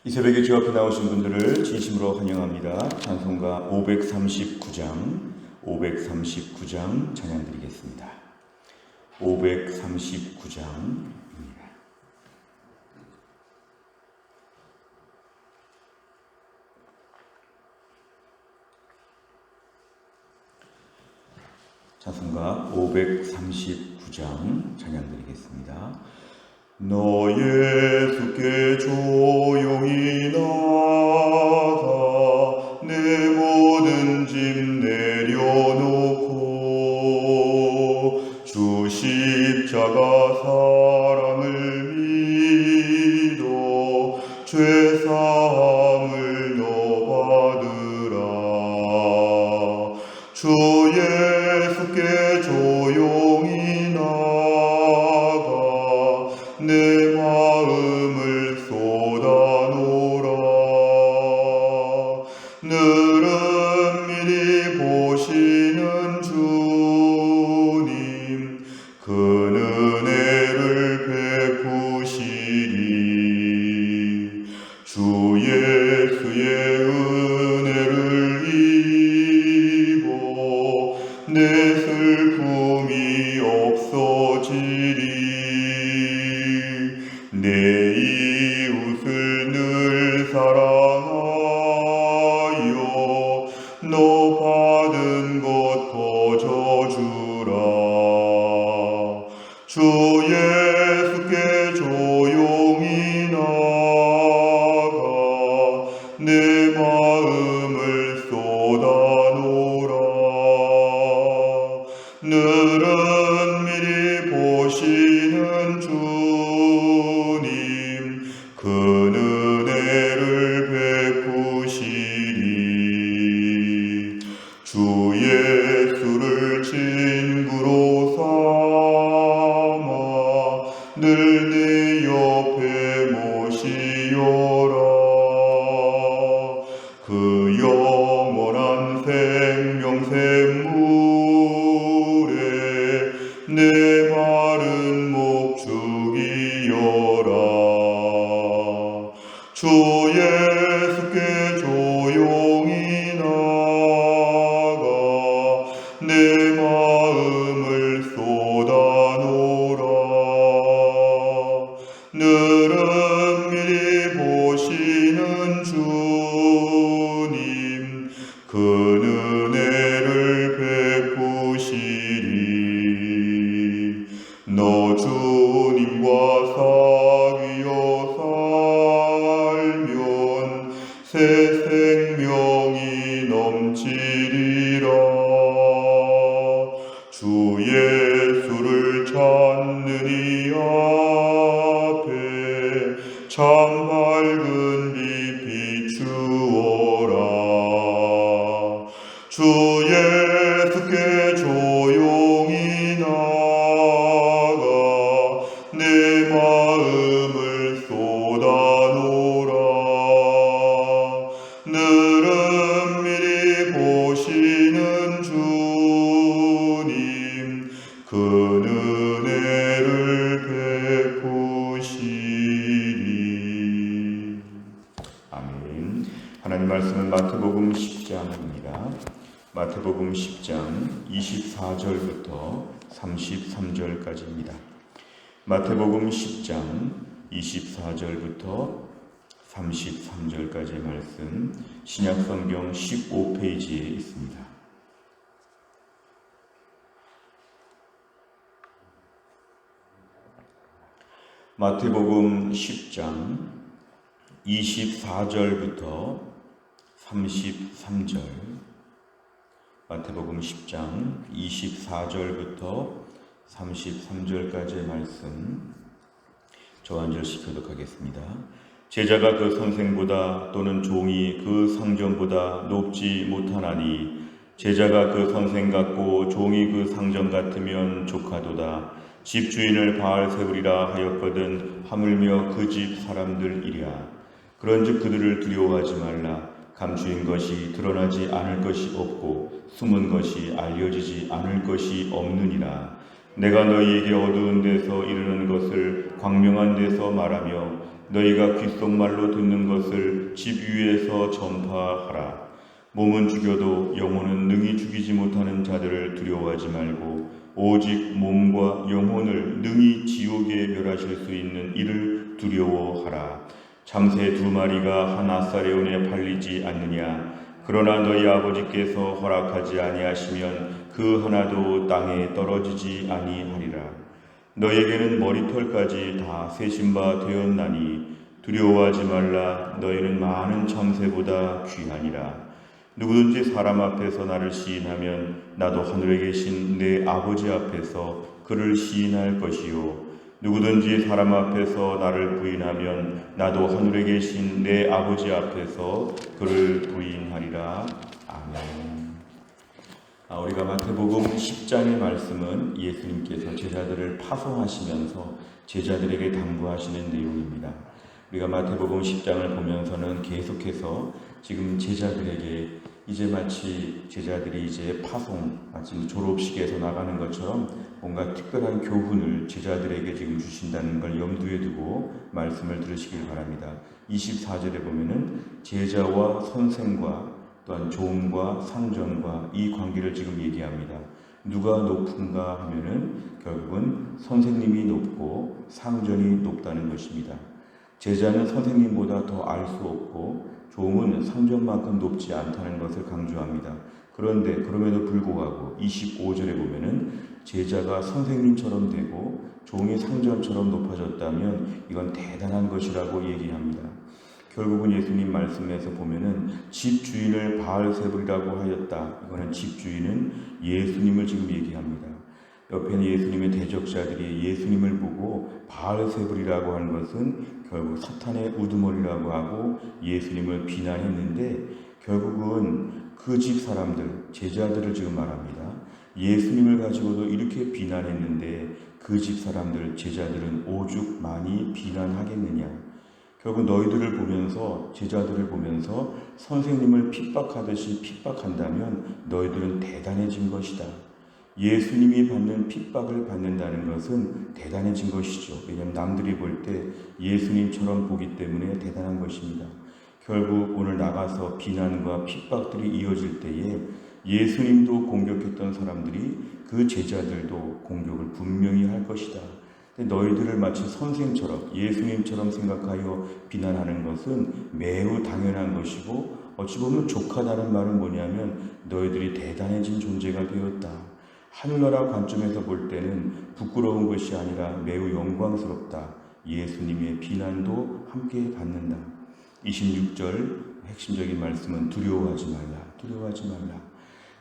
이 새벽에 주 앞에 나오신 분들을 진심으로 환영합니다. 찬송가 539장 찬양 드리겠습니다. 539장입니다. 찬송가 539장 찬양 드리겠습니다. 너 예수께 조용히 나가 내 모든 짐 내려놓고 주 십자가 사랑을 믿어 죄사함을 너 받으라. 주 예수께 조용히 나가 내 마음을 쏟아놓으라. 늘은 미리 보시는 주님 큰 은혜를 베푸시리. 주 예수의 은혜를 입어 내 슬픔이 없어지리. 내 이웃을 늘 사랑하여 너 받은 것 거저주라. 주 예수께 조용히 나가 내 마음을 쏟아놓으라. 늘은 미리 보시는 주님 큰 은혜를 베푸시리. 주 예수를 친구로 삼아 늘 내 옆에 모시어라. 그 영원한 생명샘물에 내 마른 목 죽이어라. 주 예수께 조용히 나가 내 마음을 쏟아놓으라. 늘은 미리 보시는 주님 큰 은혜를 베푸시리. 너 주님과 사귀어 살면 새 생명이 넘치리라. 주 예수를 찾는 이 앞에 참 밝은 빛 비추어라. 주 예수께 조용히 나가 내 마음을 쏟아놓으라. 늘은 미리 보시는 주님 큰 은혜를 베푸시리. 아멘. 하나님 말씀은 마태복음 10장입니다. 마태복음 10장 24절부터 33절까지입니다. 마태복음 10장 24절부터 33절까지의 말씀 신약성경 15페이지에 있습니다. 마태복음 10장 24절부터 33절 마태복음 10장 24절부터 33절까지의 말씀 저 한 절씩 교독하겠습니다. 제자가 그 선생보다 또는 종이 그 상전보다 높지 못하나니 제자가 그 선생 같고 종이 그 상전 같으면 조카도다. 집주인을 바알 세우리라 하였거든 하물며 그 집 사람들이랴. 그런즉 그들을 두려워하지 말라. 감추인 것이 드러나지 않을 것이 없고 숨은 것이 알려지지 않을 것이 없느니라. 내가 너희에게 어두운 데서 이르는 것을 광명한 데서 말하며 너희가 귓속말로 듣는 것을 집 위에서 전파하라. 몸은 죽여도 영혼은 능히 죽이지 못하는 자들을 두려워하지 말고 오직 몸과 영혼을 능히 지옥에 멸하실 수 있는 이를 두려워하라. 참새 2마리가 한 아사레온에 팔리지 않느냐? 그러나 너희 아버지께서 허락하지 아니하시면 그 하나도 땅에 떨어지지 아니하리라. 너희에게는 머리털까지 다 세신 바 되었나니 두려워하지 말라. 너희는 많은 참새보다 귀하니라. 누구든지 사람 앞에서 나를 시인하면 나도 하늘에 계신 내 아버지 앞에서 그를 시인할 것이요, 누구든지 사람 앞에서 나를 부인하면 나도 하늘에 계신 내 아버지 앞에서 그를 부인하리라. 아멘. 우리가 마태복음 10장의 말씀은 예수님께서 제자들을 파송하시면서 제자들에게 당부하시는 내용입니다. 우리가 마태복음 10장을 보면서는 계속해서 지금 제자들에게 이제 마치 제자들이 이제 파송, 마치 졸업식에서 나가는 것처럼 뭔가 특별한 교훈을 제자들에게 지금 주신다는 걸 염두에 두고 말씀을 들으시길 바랍니다. 24절에 보면은 제자와 선생과 또한 종과 상전과 이 관계를 지금 얘기합니다. 누가 높은가 하면은 결국은 선생님이 높고 상전이 높다는 것입니다. 제자는 선생님보다 더 알 수 없고 종은 상전만큼 높지 않다는 것을 강조합니다. 그런데 그럼에도 불구하고 25절에 보면은 제자가 선생님처럼 되고 종이 상전처럼 높아졌다면 이건 대단한 것이라고 얘기합니다. 결국은 예수님 말씀에서 보면은 집주인을 바알세불이라고 하였다. 이거는 집주인은 예수님을 지금 얘기합니다. 옆에는 예수님의 대적자들이 예수님을 보고 바알세불이라고 하는 것은 결국 사탄의 우두머리라고 하고 예수님을 비난했는데, 결국은 그 집 사람들, 제자들을 지금 말합니다. 예수님을 가지고도 이렇게 비난했는데 그 집 사람들, 제자들은 오죽 많이 비난하겠느냐. 결국 너희들을 보면서, 제자들을 보면서 선생님을 핍박하듯이 핍박한다면 너희들은 대단해진 것이다. 예수님이 받는 핍박을 받는다는 것은 대단해진 것이죠. 왜냐하면 남들이 볼 때 예수님처럼 보기 때문에 대단한 것입니다. 결국 오늘 나가서 비난과 핍박들이 이어질 때에 예수님도 공격했던 사람들이 그 제자들도 공격을 분명히 할 것이다. 너희들을 마치 선생처럼, 예수님처럼 생각하여 비난하는 것은 매우 당연한 것이고, 어찌 보면 족하다는 말은 뭐냐면 너희들이 대단해진 존재가 되었다. 하늘나라 관점에서 볼 때는 부끄러운 것이 아니라 매우 영광스럽다. 예수님의 비난도 함께 받는다. 26절 핵심적인 말씀은 두려워하지 말라. 두려워하지 말라.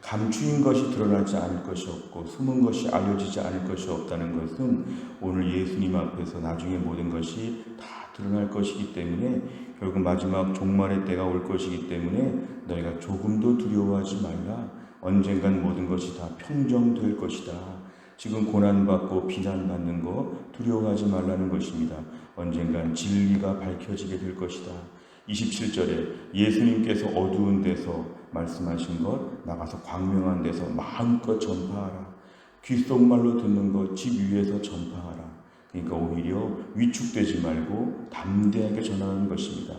감추인 것이 드러나지 않을 것이 없고 숨은 것이 알려지지 않을 것이 없다는 것은 오늘 예수님 앞에서 나중에 모든 것이 다 드러날 것이기 때문에, 결국 마지막 종말의 때가 올 것이기 때문에 너희가 조금도 두려워하지 말라. 언젠간 모든 것이 다 평정될 것이다. 지금 고난받고 비난받는 거 두려워하지 말라는 것입니다. 언젠간 진리가 밝혀지게 될 것이다. 27절에 예수님께서 어두운 데서 말씀하신 것, 나가서 광명한 데서 마음껏 전파하라. 귓속말로 듣는 것 집 위에서 전파하라. 그러니까 오히려 위축되지 말고 담대하게 전하는 것입니다.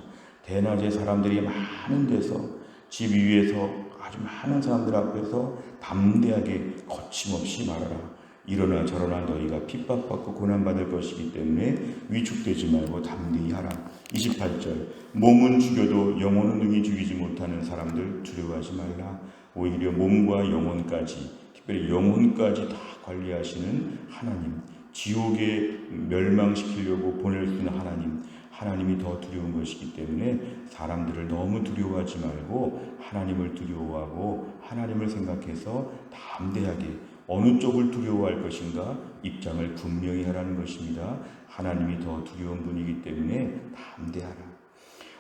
대낮에 사람들이 많은 데서, 집 위에서 아주 많은 사람들 앞에서 담대하게 거침없이 말하라. 이러나 저러나 너희가 핍박받고 고난받을 것이기 때문에 위축되지 말고 담대히 하라. 28절 몸은 죽여도 영혼은 능히 죽이지 못하는 사람들 두려워하지 말라. 오히려 몸과 영혼까지, 특별히 영혼까지 다 관리하시는 하나님, 지옥에 멸망시키려고 보낼 수 있는 하나님이 더 두려운 것이기 때문에 사람들을 너무 두려워하지 말고 하나님을 두려워하고 하나님을 생각해서 담대하게 어느 쪽을 두려워할 것인가 입장을 분명히 하라는 것입니다. 하나님이 더 두려운 분이기 때문에 담대하라.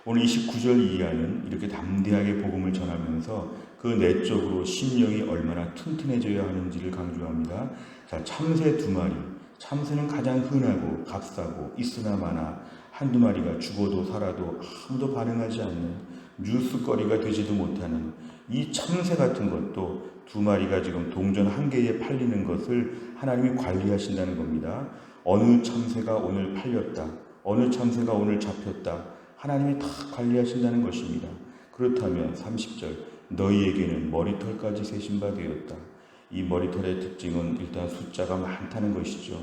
오늘 29절 이하는 이렇게 담대하게 복음을 전하면서 그 내적으로 심령이 얼마나 튼튼해져야 하는지를 강조합니다. 자, 참새 2마리. 참새는 가장 흔하고 값싸고 있으나 마나 한두 마리가 죽어도 살아도 아무도 반응하지 않는, 뉴스거리가 되지도 못하는 이 참새 같은 것도 2마리가 지금 동전 1개에 팔리는 것을 하나님이 관리하신다는 겁니다. 어느 참새가 오늘 팔렸다, 어느 참새가 오늘 잡혔다. 하나님이 다 관리하신다는 것입니다. 그렇다면 30절 너희에게는 머리털까지 세신 바 되었다. 이 머리털의 특징은 일단 숫자가 많다는 것이죠.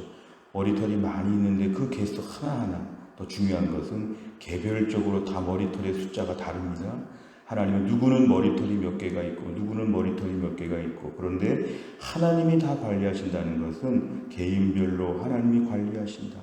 머리털이 많이 있는데 그 개수 하나하나, 더 중요한 것은 개별적으로 다 머리털의 숫자가 다릅니다. 하나님은 누구는 머리털이 몇 개가 있고 누구는 머리털이 몇 개가 있고, 그런데 하나님이 다 관리하신다는 것은 개인별로 하나님이 관리하신다.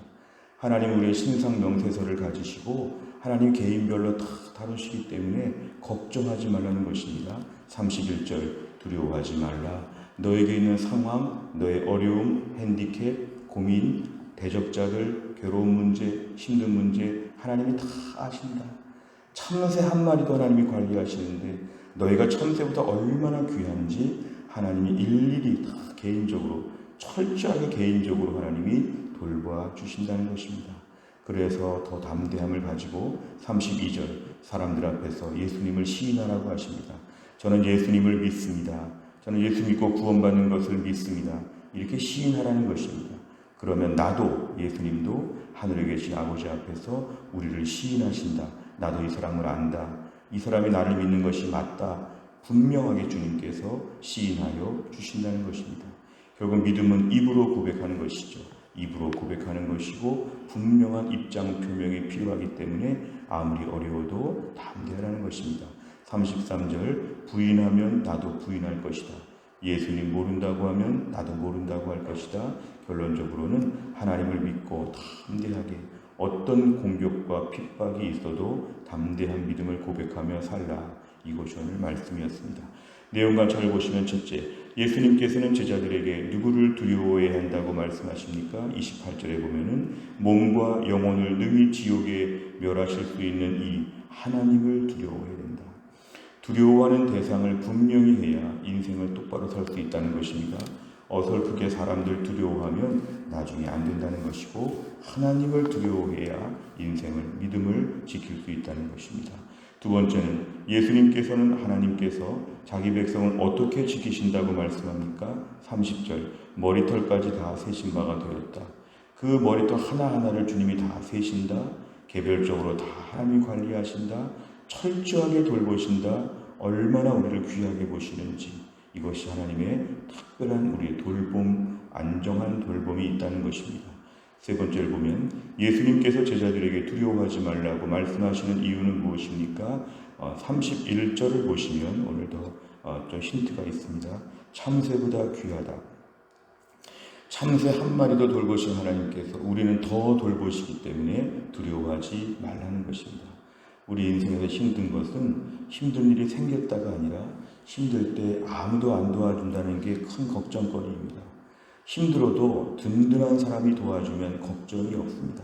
하나님 우리의 신상 명세서를 가지시고 하나님 개인별로 다 다루시기 때문에 걱정하지 말라는 것입니다. 31절 두려워하지 말라. 너에게 있는 상황, 너의 어려움, 핸디캡, 고민, 대적자들, 괴로운 문제, 힘든 문제 하나님이 다 아신다. 참새 한 마리도 하나님이 관리하시는데 너희가 참새보다 얼마나 귀한지 하나님이 일일이 다 개인적으로, 철저하게 개인적으로 하나님이 돌봐 주신다는 것입니다. 그래서 더 담대함을 가지고 32절 사람들 앞에서 예수님을 시인하라고 하십니다. 저는 예수님을 믿습니다. 저는 예수 믿고 구원받는 것을 믿습니다. 이렇게 시인하라는 것입니다. 그러면 나도, 예수님도 하늘에 계신 아버지 앞에서 우리를 시인하신다. 나도 이 사람을 안다. 이 사람이 나를 믿는 것이 맞다. 분명하게 주님께서 시인하여 주신다는 것입니다. 결국 믿음은 입으로 고백하는 것이죠. 입으로 고백하는 것이고 분명한 입장 표명이 필요하기 때문에 아무리 어려워도 담대하라는 것입니다. 33절 부인하면 나도 부인할 것이다. 예수님 모른다고 하면 나도 모른다고 할 것이다. 결론적으로는 하나님을 믿고 담대하게 어떤 공격과 핍박이 있어도 담대한 믿음을 고백하며 살라. 이것이 오늘 말씀이었습니다. 내용과 잘 보시면 첫째, 예수님께서는 제자들에게 누구를 두려워해야 한다고 말씀하십니까? 28절에 보면은 몸과 영혼을 능히 지옥에 멸하실 수 있는 이 하나님을 두려워해야 된다. 두려워하는 대상을 분명히 해야 인생을 똑바로 살 수 있다는 것입니다. 어설프게 사람들 두려워하면 나중에 안 된다는 것이고 하나님을 두려워해야 인생을, 믿음을 지킬 수 있다는 것입니다. 두 번째는 예수님께서는 하나님께서 자기 백성을 어떻게 지키신다고 말씀합니까? 30절 머리털까지 다 세신 바가 되었다. 그 머리털 하나하나를 주님이 다 세신다. 개별적으로 다 하나님이 관리하신다. 철저하게 돌보신다. 얼마나 우리를 귀하게 보시는지, 이것이 하나님의 특별한 우리의 돌봄, 안정한 돌봄이 있다는 것입니다. 세 번째를 보면 예수님께서 제자들에게 두려워하지 말라고 말씀하시는 이유는 무엇입니까? 31절을 보시면 오늘도 좀 힌트가 있습니다. 참새보다 귀하다. 참새 한 마리도 돌보신 하나님께서 우리는 더 돌보시기 때문에 두려워하지 말라는 것입니다. 우리 인생에서 힘든 것은 힘든 일이 생겼다가 아니라 힘들 때 아무도 안 도와준다는 게 큰 걱정거리입니다. 힘들어도 든든한 사람이 도와주면 걱정이 없습니다.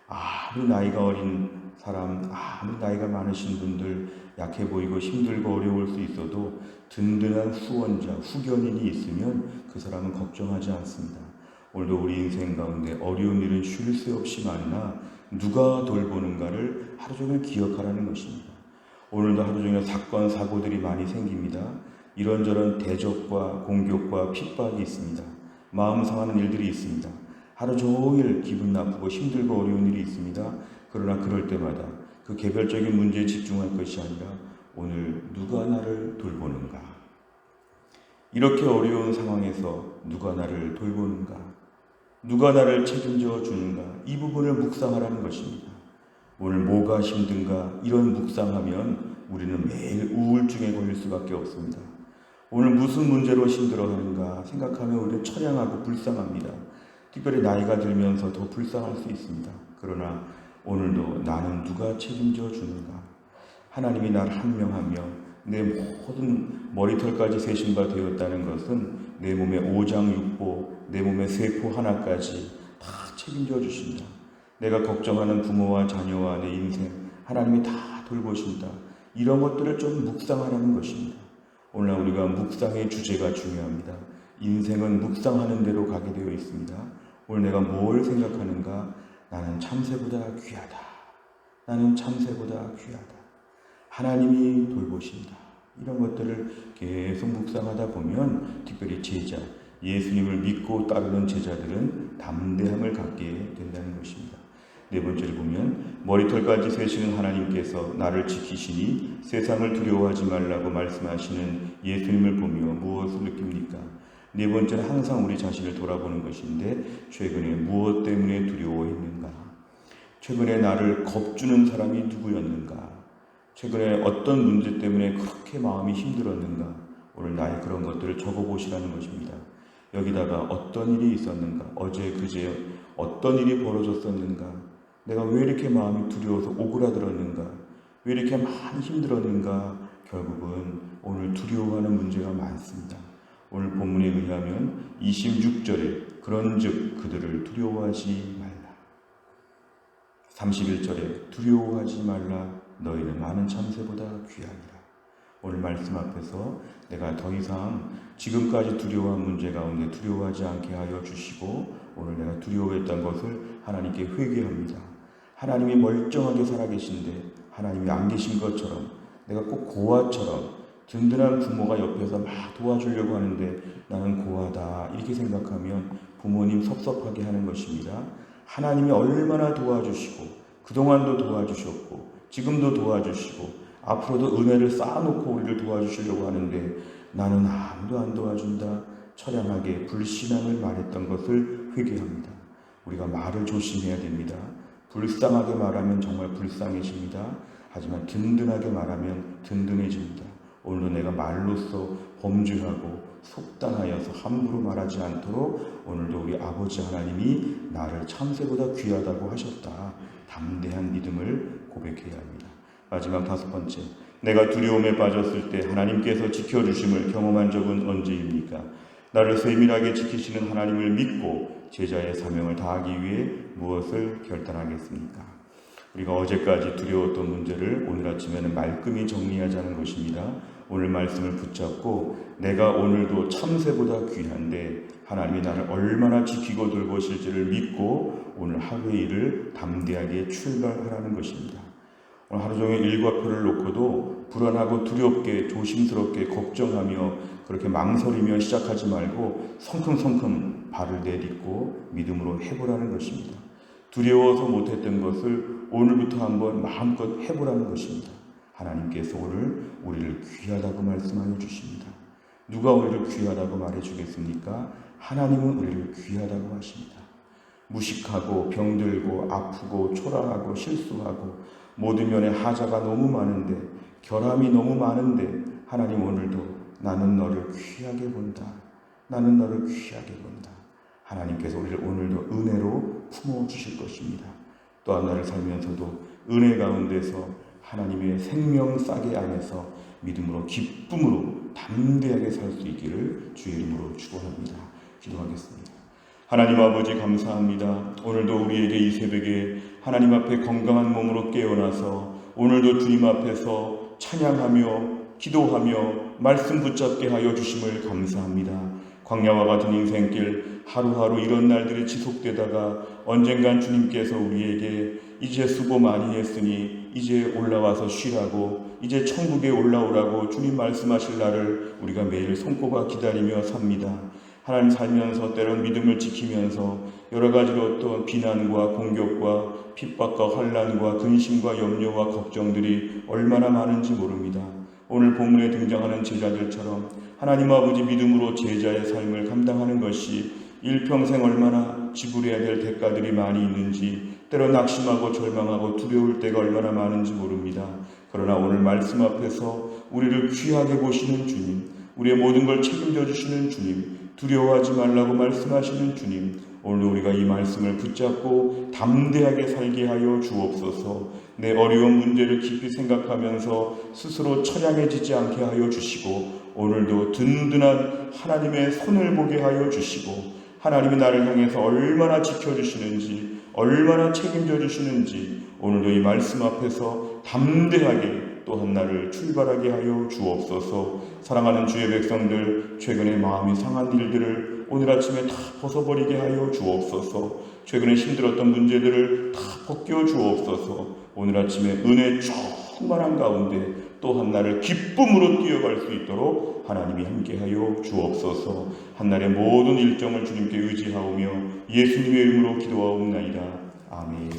아무리 나이가 어린 사람, 아무리 나이가 많으신 분들, 약해 보이고 힘들고 어려울 수 있어도 든든한 후원자, 후견인이 있으면 그 사람은 걱정하지 않습니다. 오늘도 우리 인생 가운데 어려운 일은 쉴 새 없이 많으나 누가 돌보는가를 하루 종일 기억하라는 것입니다. 오늘도 하루 종일 사건, 사고들이 많이 생깁니다. 이런저런 대적과 공격과 핍박이 있습니다. 마음 상하는 일들이 있습니다. 하루 종일 기분 나쁘고 힘들고 어려운 일이 있습니다. 그러나 그럴 때마다 그 개별적인 문제에 집중할 것이 아니라 오늘 누가 나를 돌보는가? 이렇게 어려운 상황에서 누가 나를 돌보는가? 누가 나를 책임져 주는가? 이 부분을 묵상하라는 것입니다. 오늘 뭐가 힘든가? 이런 묵상하면 우리는 매일 우울증에 걸릴 수밖에 없습니다. 오늘 무슨 문제로 힘들어하는가 생각하면 우리는 처량하고 불쌍합니다. 특별히 나이가 들면서 더 불쌍할 수 있습니다. 그러나 오늘도 나는 누가 책임져 주는가? 하나님이 날 한 명 한 명, 내 모든 머리털까지 세신 바 되었다는 것은 내 몸의 오장육부, 내 몸의 세포 하나까지 다 책임져 주신다. 내가 걱정하는 부모와 자녀와 내 인생, 하나님이 다 돌보신다. 이런 것들을 좀 묵상하라는 것입니다. 오늘 우리가 묵상의 주제가 중요합니다. 인생은 묵상하는 대로 가게 되어 있습니다. 오늘 내가 뭘 생각하는가? 나는 참새보다 귀하다. 나는 참새보다 귀하다. 하나님이 돌보신다. 이런 것들을 계속 묵상하다 보면 특별히 제자, 예수님을 믿고 따르는 제자들은 담대함을 갖게 된다는 것입니다. 네 번째를 보면 머리털까지 세시는 하나님께서 나를 지키시니 세상을 두려워하지 말라고 말씀하시는 예수님을 보며 무엇을 느낍니까? 네 번째는 항상 우리 자신을 돌아보는 것인데 최근에 무엇 때문에 두려워했는가? 최근에 나를 겁주는 사람이 누구였는가? 최근에 어떤 문제 때문에 그렇게 마음이 힘들었는가? 오늘 나의 그런 것들을 적어보시라는 것입니다. 여기다가 어떤 일이 있었는가? 어제 그제 어떤 일이 벌어졌었는가? 내가 왜 이렇게 마음이 두려워서 오그라들었는가? 왜 이렇게 많이 힘들었는가? 결국은 오늘 두려워하는 문제가 많습니다. 오늘 본문에 의하면 26절에 그런즉 그들을 두려워하지 말라. 31절에 두려워하지 말라. 너희는 많은 참새보다 귀하니라. 오늘 말씀 앞에서 내가 더 이상 지금까지 두려워한 문제 가운데 두려워하지 않게 하여 주시고 오늘 내가 두려워했던 것을 하나님께 회개합니다. 하나님이 멀쩡하게 살아계신데 하나님이 안 계신 것처럼 내가 꼭 고아처럼 든든한 부모가 옆에서 막 도와주려고 하는데 나는 고아다 이렇게 생각하면 부모님 섭섭하게 하는 것입니다. 하나님이 얼마나 도와주시고 그동안도 도와주셨고 지금도 도와주시고 앞으로도 은혜를 쌓아놓고 우리를 도와주시려고 하는데 나는 아무도 안 도와준다. 처량하게 불신앙을 말했던 것을 회개합니다. 우리가 말을 조심해야 됩니다. 불쌍하게 말하면 정말 불쌍해집니다. 하지만 든든하게 말하면 든든해집니다. 오늘도 내가 말로써 범죄하고 속단하여서 함부로 말하지 않도록 오늘도 우리 아버지 하나님이 나를 참새보다 귀하다고 하셨다. 담대한 믿음을 고백해야 합니다. 마지막 다섯 번째, 내가 두려움에 빠졌을 때 하나님께서 지켜주심을 경험한 적은 언제입니까? 나를 세밀하게 지키시는 하나님을 믿고 제자의 사명을 다하기 위해 무엇을 결단하겠습니까? 우리가 어제까지 두려웠던 문제를 오늘 아침에는 말끔히 정리하자는 것입니다. 오늘 말씀을 붙잡고 내가 오늘도 참새보다 귀한데 하나님이 나를 얼마나 지키고 돌보실지를 믿고 오늘 하루의 일을 담대하게 출발하라는 것입니다. 오늘 하루 종일 일과표를 놓고도 불안하고 두렵게 조심스럽게 걱정하며 그렇게 망설이며 시작하지 말고 성큼성큼 발을 내딛고 믿음으로 해보라는 것입니다. 두려워서 못했던 것을 오늘부터 한번 마음껏 해보라는 것입니다. 하나님께서 오늘 우리를 귀하다고 말씀하여 주십니다. 누가 우리를 귀하다고 말해주겠습니까? 하나님은 우리를 귀하다고 하십니다. 무식하고 병들고 아프고 초라하고 실수하고 모든 면에 하자가 너무 많은데 결함이 너무 많은데 하나님 오늘도 나는 너를 귀하게 본다. 나는 너를 귀하게 본다. 하나님께서 우리를 오늘도 은혜로 품어주실 것입니다. 또한 나를 살면서도 은혜 가운데서 하나님의 생명 싸게 안에서 믿음으로 기쁨으로 담대하게 살 수 있기를 주의 이름으로 축원합니다. 기도하겠습니다. 하나님 아버지 감사합니다. 오늘도 우리에게 이 새벽에 하나님 앞에 건강한 몸으로 깨어나서 오늘도 주님 앞에서 찬양하며 기도하며 말씀 붙잡게 하여 주심을 감사합니다. 광야와 같은 인생길 하루하루 이런 날들이 지속되다가 언젠간 주님께서 우리에게 이제 수고 많이 했으니 이제 올라와서 쉬라고 이제 천국에 올라오라고 주님 말씀하실 날을 우리가 매일 손꼽아 기다리며 삽니다. 하나님 살면서 때론 믿음을 지키면서 여러 가지로 어떤 비난과 공격과 핍박과 환난과 근심과 염려와 걱정들이 얼마나 많은지 모릅니다. 오늘 본문에 등장하는 제자들처럼 하나님 아버지 믿음으로 제자의 삶을 감당하는 것이 일평생 얼마나 지불해야 될 대가들이 많이 있는지 때로 낙심하고 절망하고 두려울 때가 얼마나 많은지 모릅니다. 그러나 오늘 말씀 앞에서 우리를 귀하게 보시는 주님, 우리의 모든 걸 책임져 주시는 주님, 두려워하지 말라고 말씀하시는 주님, 오늘 우리가 이 말씀을 붙잡고 담대하게 살게 하여 주옵소서. 내 어려운 문제를 깊이 생각하면서 스스로 처량해지지 않게 하여 주시고 오늘도 든든한 하나님의 손을 보게 하여 주시고 하나님이 나를 향해서 얼마나 지켜주시는지 얼마나 책임져 주시는지 오늘도 이 말씀 앞에서 담대하게 또 한 날을 출발하게 하여 주옵소서. 사랑하는 주의 백성들, 최근에 마음이 상한 일들을 오늘 아침에 다 벗어버리게 하여 주옵소서. 최근에 힘들었던 문제들을 다 벗겨 주옵소서. 오늘 아침에 은혜 충만한 가운데 또 한 날을 기쁨으로 뛰어갈 수 있도록 하나님이 함께하여 주옵소서. 한날의 모든 일정을 주님께 의지하오며 예수님의 이름으로 기도하옵나이다. 아멘.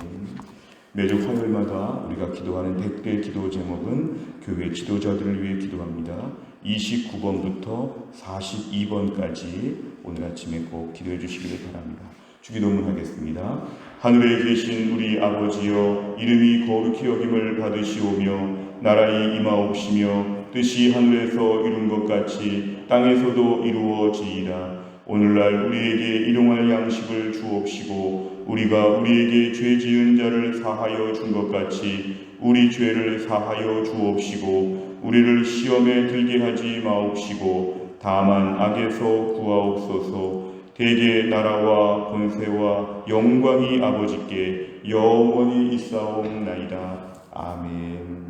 매주 화요일마다 우리가 기도하는 100대 기도 제목은 교회 지도자들을 위해 기도합니다. 29번부터 42번까지 오늘 아침에 꼭 기도해 주시기를 바랍니다. 주기도문 하겠습니다. 하늘에 계신 우리 아버지여, 이름이 거룩히 여김을 받으시오며 나라의 임하옵시며 뜻이 하늘에서 이룬 것 같이 땅에서도 이루어지이다. 오늘날 우리에게 일용할 양식을 주옵시고 우리가 우리에게 죄 지은 자를 사하여 준 것 같이 우리 죄를 사하여 주옵시고 우리를 시험에 들게 하지 마옵시고 다만 악에서 구하옵소서. 대개 나라와 권세와 영광이 아버지께 영원히 있사옵나이다. 아멘.